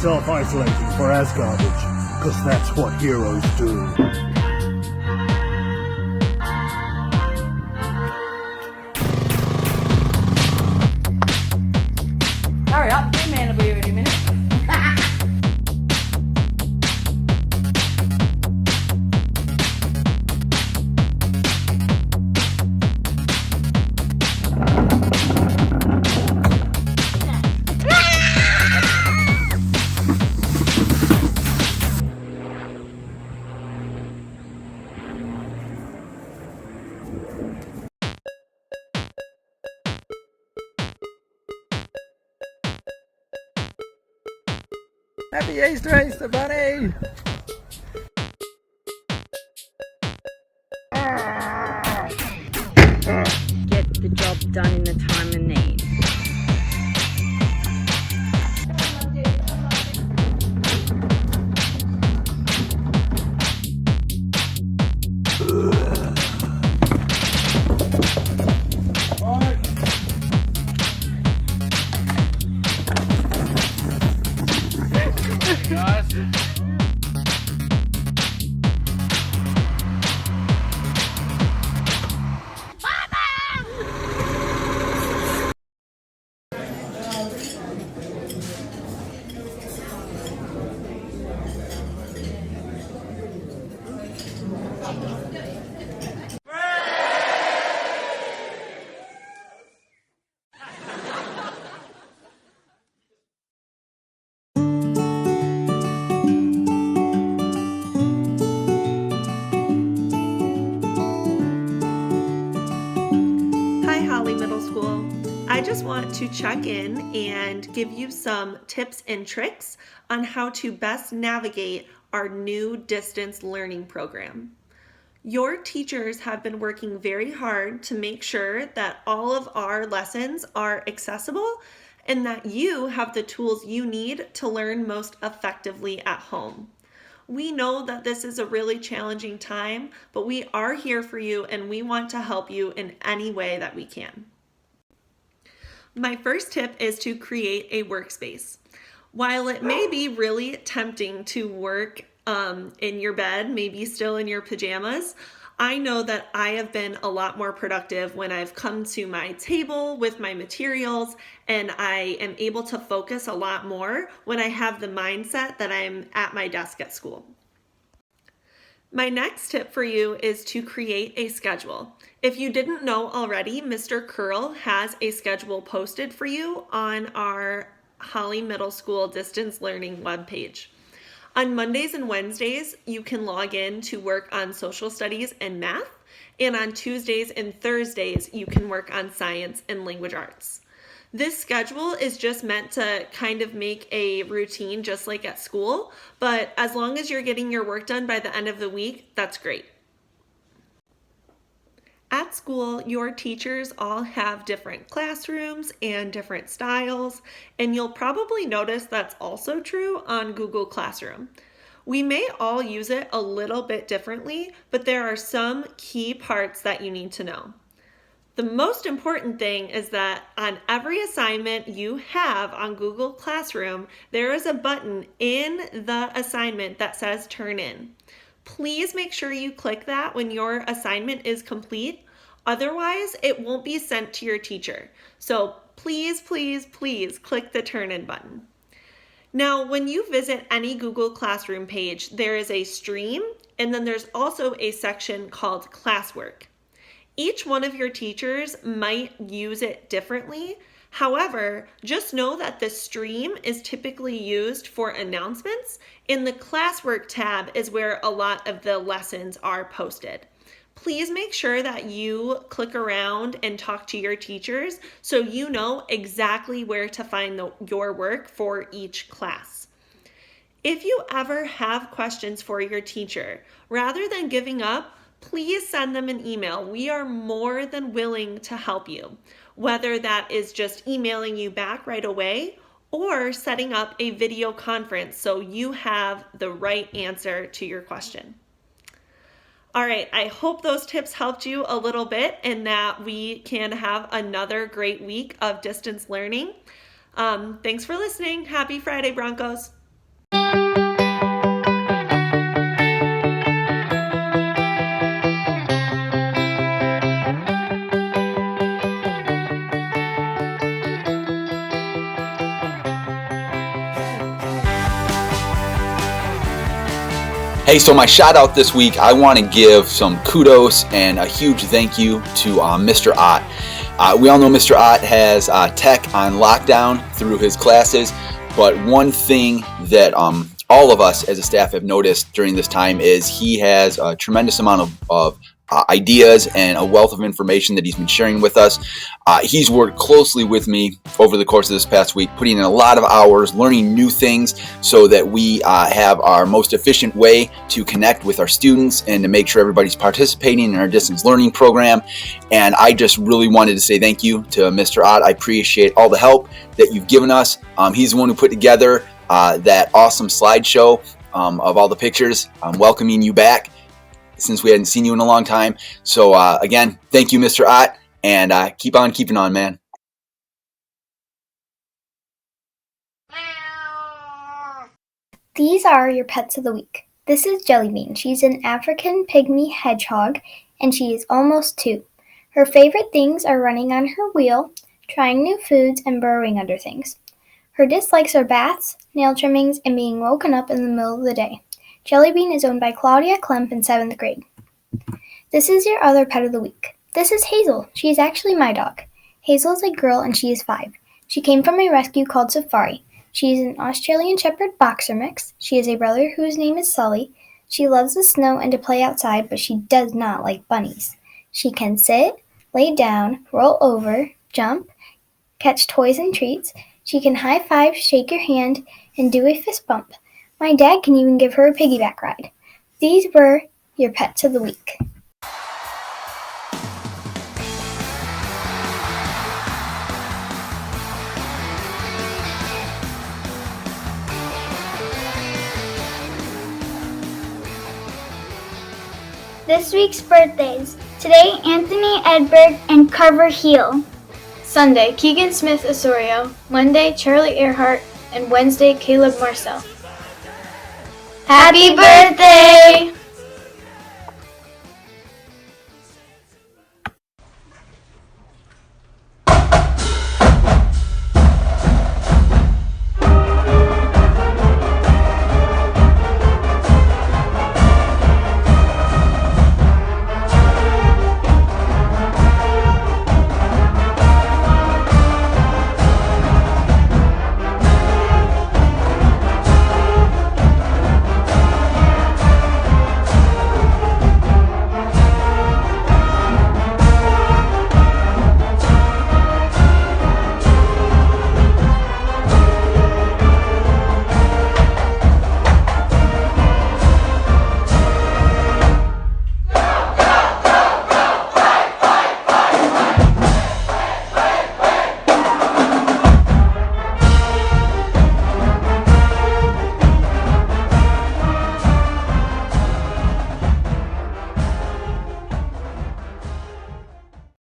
self-isolating for Asgardage, because that's what heroes do. Hurry up, your man will be here in a minute. Happy Easter, Easter Bunny! Get the job done in the time and need. I just want to check in and give you some tips and tricks on how to best navigate our new distance learning program. Your teachers have been working very hard to make sure that all of our lessons are accessible and that you have the tools you need to learn most effectively at home. We know that this is a really challenging time, but we are here for you and we want to help you in any way that we can. My first tip is to create a workspace. While it may be really tempting to work in your bed, maybe still in your pajamas, I know that I have been a lot more productive when I've come to my table with my materials, and I am able to focus a lot more when I have the mindset that I'm at my desk at school. My next tip for you is to create a schedule. If you didn't know already, Mr. Curl has a schedule posted for you on our Holly Middle School distance learning webpage. On Mondays and Wednesdays, you can log in to work on social studies and math, and on Tuesdays and Thursdays, you can work on science and language arts. This schedule is just meant to kind of make a routine just like at school, but as long as you're getting your work done by the end of the week, that's great. At school, your teachers all have different classrooms and different styles, and you'll probably notice that's also true on Google Classroom. We may all use it a little bit differently, but there are some key parts that you need to know. The most important thing is that on every assignment you have on Google Classroom, there is a button in the assignment that says Turn In. Please make sure you click that when your assignment is complete. Otherwise, it won't be sent to your teacher. So please, please, please click the Turn In button. Now, when you visit any Google Classroom page, there is a stream, and then there's also a section called Classwork. Each one of your teachers might use it differently. However, just know that the stream is typically used for announcements, and the Classwork tab is where a lot of the lessons are posted. Please make sure that you click around and talk to your teachers so you know exactly where to find your work for each class. If you ever have questions for your teacher, rather than giving up, please send them an email. We are more than willing to help you, whether that is just emailing you back right away or setting up a video conference so you have the right answer to your question. All right, I hope those tips helped you a little bit and that we can have another great week of distance learning. Thanks for listening. Happy Friday, Broncos. Hey, so my shout out this week, I want to give some kudos and a huge thank you to Mr. Ott. We all know Mr. Ott has tech on lockdown through his classes, but one thing that all of us as a staff have noticed during this time is he has a tremendous amount of ideas and a wealth of information that he's been sharing with us. He's worked closely with me over the course of this past week, putting in a lot of hours, learning new things so that we have our most efficient way to connect with our students and to make sure everybody's participating in our distance learning program. And I just really wanted to say thank you to Mr. Ott. I appreciate all the help that you've given us. He's the one who put together that awesome slideshow of all the pictures. I'm welcoming you back, since we hadn't seen you in a long time. So again, thank you, Mr. Ott, and keep on keeping on, man. These are your pets of the week. This is Jellybean. She's an African pygmy hedgehog, and she is almost 2. Her favorite things are running on her wheel, trying new foods, and burrowing under things. Her dislikes are baths, nail trimmings, and being woken up in the middle of the day. Jellybean is owned by Claudia Klemp in 7th grade. This is your other pet of the week. This is Hazel. She is actually my dog. Hazel is a girl and she is 5. She came from a rescue called Safari. She is an Australian Shepherd Boxer mix. She has a brother whose name is Sully. She loves the snow and to play outside, but she does not like bunnies. She can sit, lay down, roll over, jump, catch toys and treats. She can high five, shake your hand, and do a fist bump. My dad can even give her a piggyback ride. These were your pets of the week. This week's birthdays. Today, Anthony Edberg and Carver Heel. Sunday, Keegan Smith Osorio. Monday, Charlie Earhart. And Wednesday, Caleb Marcel. Happy birthday!